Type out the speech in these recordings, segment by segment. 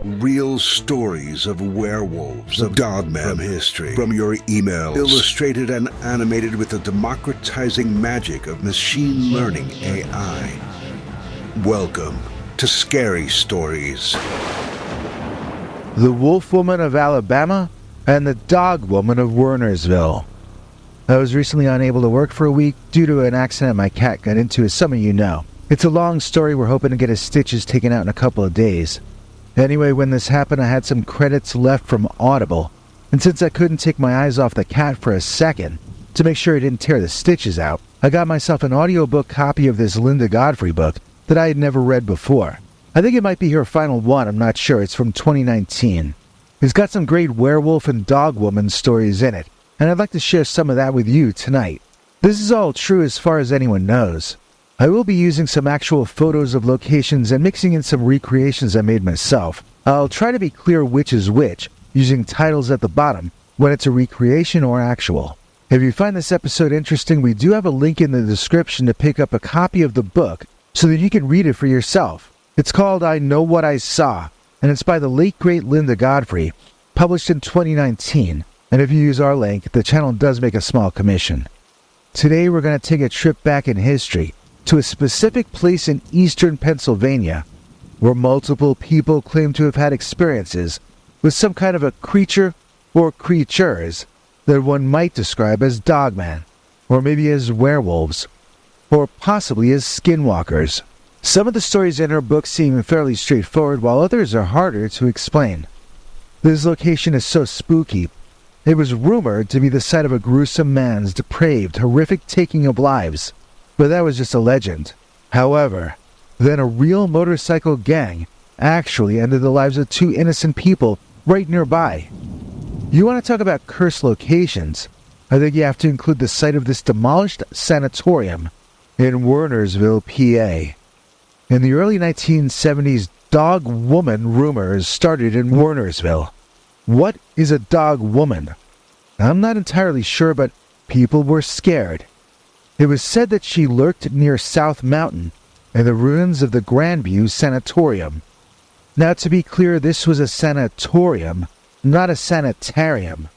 Real stories of werewolves, of dogmen from history, from your emails, illustrated and animated with the democratizing magic of machine learning AI. Welcome to Scary Stories. The Wolfwoman of Alabama and the Dogwoman of Wernersville. I was recently unable to work for a week due to an accident my cat got into, as some of you know. It's a long story. We're hoping to get his stitches taken out in a couple of days. Anyway, when this happened, I had some credits left from Audible, and since I couldn't take my eyes off the cat for a second to make sure it didn't tear the stitches out, I got myself an audiobook copy of this Godfrey book that I had never read before. I think it might be her final one, I'm not sure. It's from 2019. It's got some great werewolf and dogwoman stories in it, and I'd like to share some of that with you tonight. This is all true as far as anyone knows. I will be using some actual photos of locations and mixing in some recreations I made myself. I'll try to be clear which is which, using titles at the bottom when it's a recreation or actual. If you find this episode interesting, we do have a link in the description to pick up a copy of the book so that you can read it for yourself. It's called I Know What I Saw, and it's by the late great Godfrey, published in 2019. And if you use our link, the channel does make a small commission. Today we're going to take a trip back in history to a specific place in eastern Pennsylvania, where multiple people claim to have had experiences with some kind of a creature or creatures that one might describe as dogmen, or maybe as werewolves, or possibly as skinwalkers. Some of the stories in her book seem fairly straightforward, while others are harder to explain. This location is so spooky. It was rumored to be the site of a gruesome man's depraved, horrific taking of lives, but that was just a legend. However, then a real motorcycle gang actually ended the lives of two innocent people right nearby. You want to talk about cursed locations? I think you have to include the site of this demolished sanatorium in Wernersville, PA. In the early 1970s, dog-woman rumors started in Wernersville. What is a dog-woman? I'm not entirely sure, but people were scared. It was said that she lurked near South Mountain in the ruins of the Grandview Sanatorium. Now, to be clear, this was a sanatorium, not a sanitarium.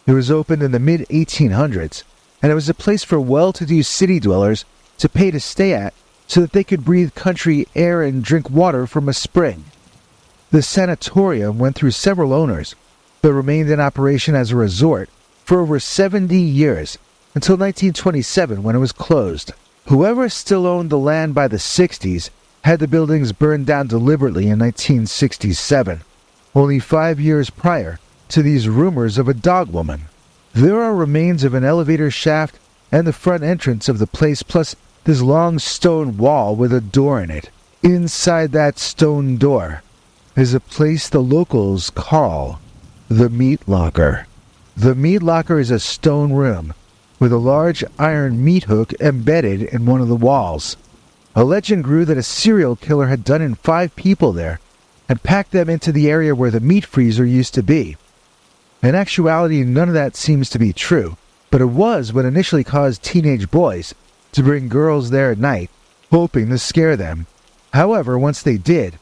It was opened in the mid-1800s, and it was a place for well-to-do city dwellers to pay to stay at so that they could breathe country air and drink water from a spring. The sanatorium went through several owners, but remained in operation as a resort for over 70 years, until 1927 when it was closed. Whoever still owned the land by the 60s had the buildings burned down deliberately in 1967, only 5 years prior to these rumors of a dogwoman. There are remains of an elevator shaft and the front entrance of the place, plus this long stone wall with a door in it. Inside that stone door is a place the locals call the meat locker. The meat locker is a stone room with a large iron meat hook embedded in one of the walls. A legend grew that a serial killer had done in 5 people there and packed them into the area where the meat freezer used to be. In actuality, none of that seems to be true, but it was what initially caused teenage boys to bring girls there at night, hoping to scare them. However, once they did,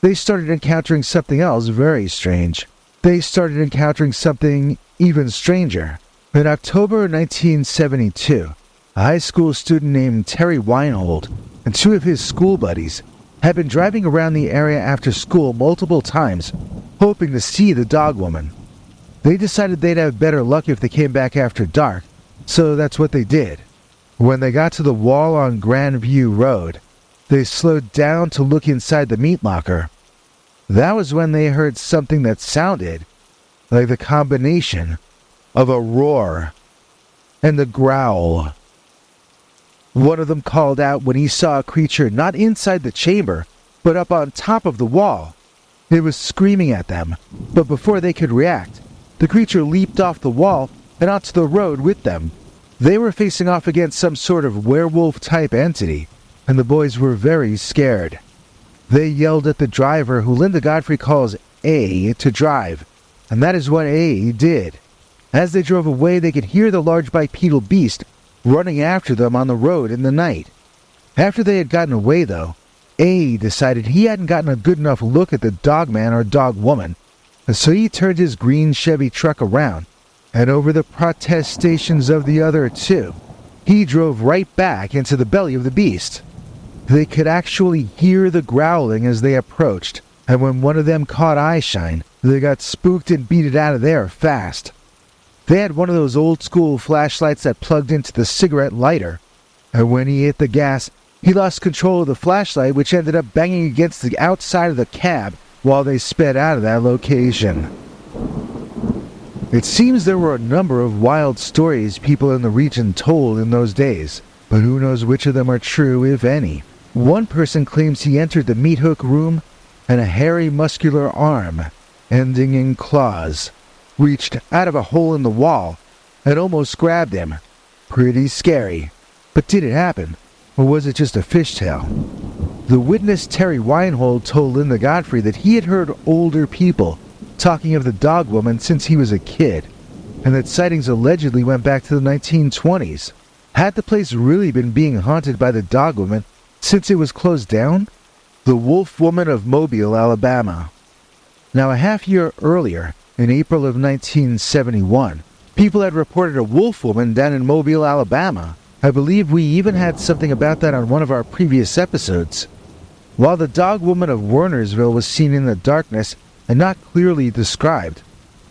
they started encountering something else very strange. They started encountering something even stranger. In October 1972, a high school student named Terry Weinhold and 2 of his school buddies had been driving around the area after school multiple times, hoping to see the dogwoman. They decided they'd have better luck if they came back after dark, so that's what they did. When they got to the wall on Grandview Road, they slowed down to look inside the meat locker. That was when they heard something that sounded like the combination of a roar and a growl. One of them called out when he saw a creature not inside the chamber, but up on top of the wall. It was screaming at them, but before they could react, the creature leaped off the wall and onto the road with them. They were facing off against some sort of werewolf-type entity, and the boys were very scared. They yelled at the driver, who Godfrey calls A, to drive, and that is what A did. As they drove away, they could hear the large bipedal beast running after them on the road in the night. After they had gotten away, though, A decided he hadn't gotten a good enough look at the dogman or dogwoman, so he turned his green Chevy truck around, and over the protestations of the other two, he drove right back into the belly of the beast. They could actually hear the growling as they approached, and when one of them caught eyeshine, they got spooked and beat it out of there fast. They had one of those old-school flashlights that plugged into the cigarette lighter, and when he hit the gas, he lost control of the flashlight, which ended up banging against the outside of the cab while they sped out of that location. It seems there were a number of wild stories people in the region told in those days, but who knows which of them are true, if any. One person claims he entered the meat hook room and a hairy muscular arm, ending in claws, reached out of a hole in the wall and almost grabbed him. Pretty scary. But did it happen? Or was it just a fishtail? The witness Terry Weinhold told Linda Godfrey that he had heard older people talking of the dog woman since he was a kid, and that sightings allegedly went back to the 1920s. Had the place really been being haunted by the dog woman since it was closed down? The Wolfwoman of Mobile, Alabama. Now, a half year earlier, in April of 1971, people had reported a wolfwoman down in Mobile, Alabama. I believe we even had something about that on one of our previous episodes. While the dog woman of Wernersville was seen in the darkness and not clearly described,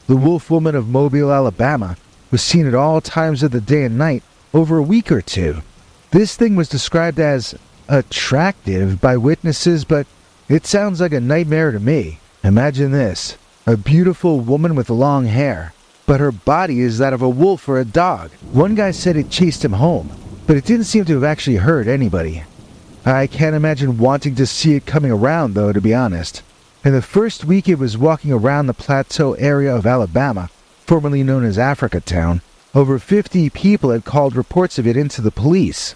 the Wolfwoman of Mobile, Alabama was seen at all times of the day and night over a week or two. This thing was described as attractive by witnesses, but it sounds like a nightmare to me. Imagine this: a beautiful woman with long hair, but her body is that of a wolf or a dog. One guy said it chased him home, but it didn't seem to have actually hurt anybody. I can't imagine wanting to see it coming around, though, to be honest. In the first week it was walking around the plateau area of Alabama, formerly known as Africatown, over 50 people had called reports of it into the police.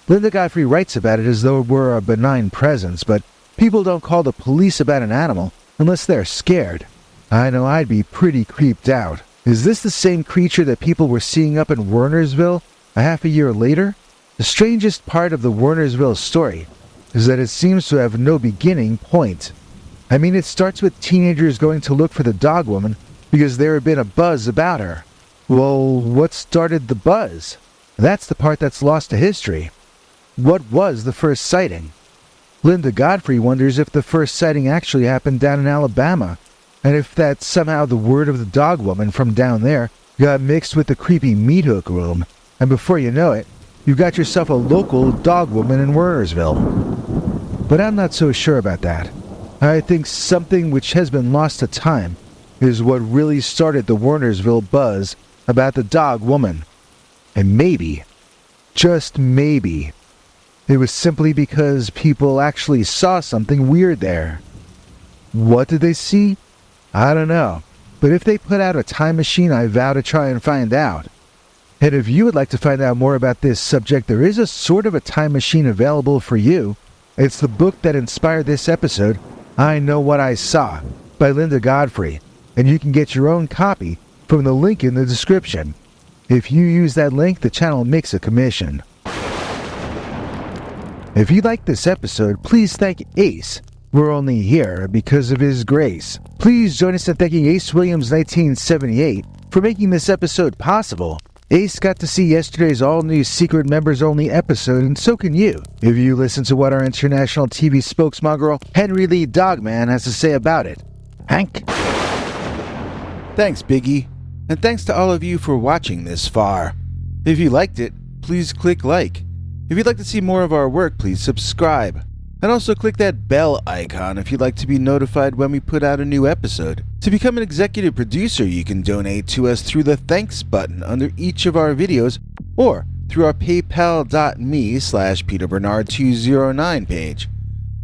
Linda Godfrey writes about it as though it were a benign presence, but people don't call the police about an animal unless they're scared. I know I'd be pretty creeped out. Is this the same creature that people were seeing up in Wernersville a half a year later? The strangest part of the Wernersville story is that it seems to have no beginning point. I mean, it starts with teenagers going to look for the dog woman because there had been a buzz about her. Well, what started the buzz? That's the part that's lost to history. What was the first sighting? Linda Godfrey wonders if the first sighting actually happened down in Alabama, and if that somehow the word of the dog woman from down there got mixed with the creepy meat hook room, and before you know it, you've got yourself a local dog woman in Wernersville. But I'm not so sure about that. I think something which has been lost to time is what really started the Wernersville buzz about the dog woman. And maybe, just maybe, it was simply because people actually saw something weird there. What did they see? I don't know, but if they put out a time machine, I vow to try and find out. And if you would like to find out more about this subject, there is a sort of a time machine available for you. It's the book that inspired this episode, I Know What I Saw, by Linda Godfrey, and you can get your own copy from the link in the description. If you use that link, the channel makes a commission. If you like this episode, please thank Ace. We're only here because of his grace. Please join us in thanking Ace Williams 1978 for making this episode possible. Ace got to see yesterday's all-new Secret Members Only episode, and so can you, if you listen to what our international TV spokesmongrel Henry Lee Dogman has to say about it. Hank? Thanks, Biggie. And thanks to all of you for watching this far. If you liked it, please click like. If you'd like to see more of our work, please subscribe. And also click that bell icon if you'd like to be notified when we put out a new episode. To become an executive producer, you can donate to us through the thanks button under each of our videos or through our paypal.me/PeterBernard209 page.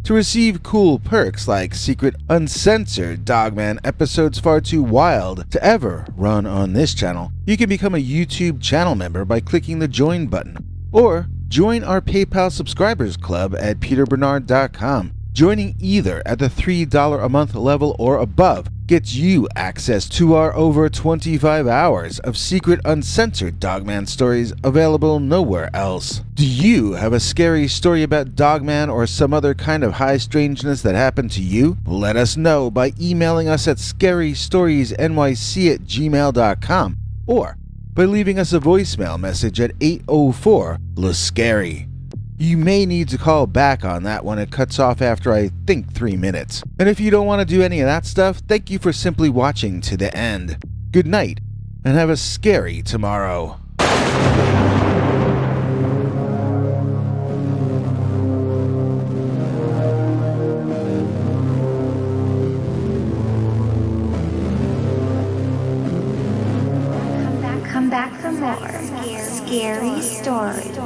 To receive cool perks like secret uncensored Dogman episodes far too wild to ever run on this channel, you can become a YouTube channel member by clicking the join button, or join our PayPal subscribers club at peterbernard.com. Joining either at the $3 a month level or above gets you access to our over 25 hours of secret uncensored Dogman stories available nowhere else. Do you have a scary story about Dogman or some other kind of high strangeness that happened to you? Let us know by emailing us at scarystoriesnyc@gmail.com or by leaving us a voicemail message at 804-LA-SCARY. You may need to call back on that when it cuts off after I think 3 minutes. And if you don't want to do any of that stuff, thank you for simply watching to the end. Good night, and have a scary tomorrow. Come back for more scary stories.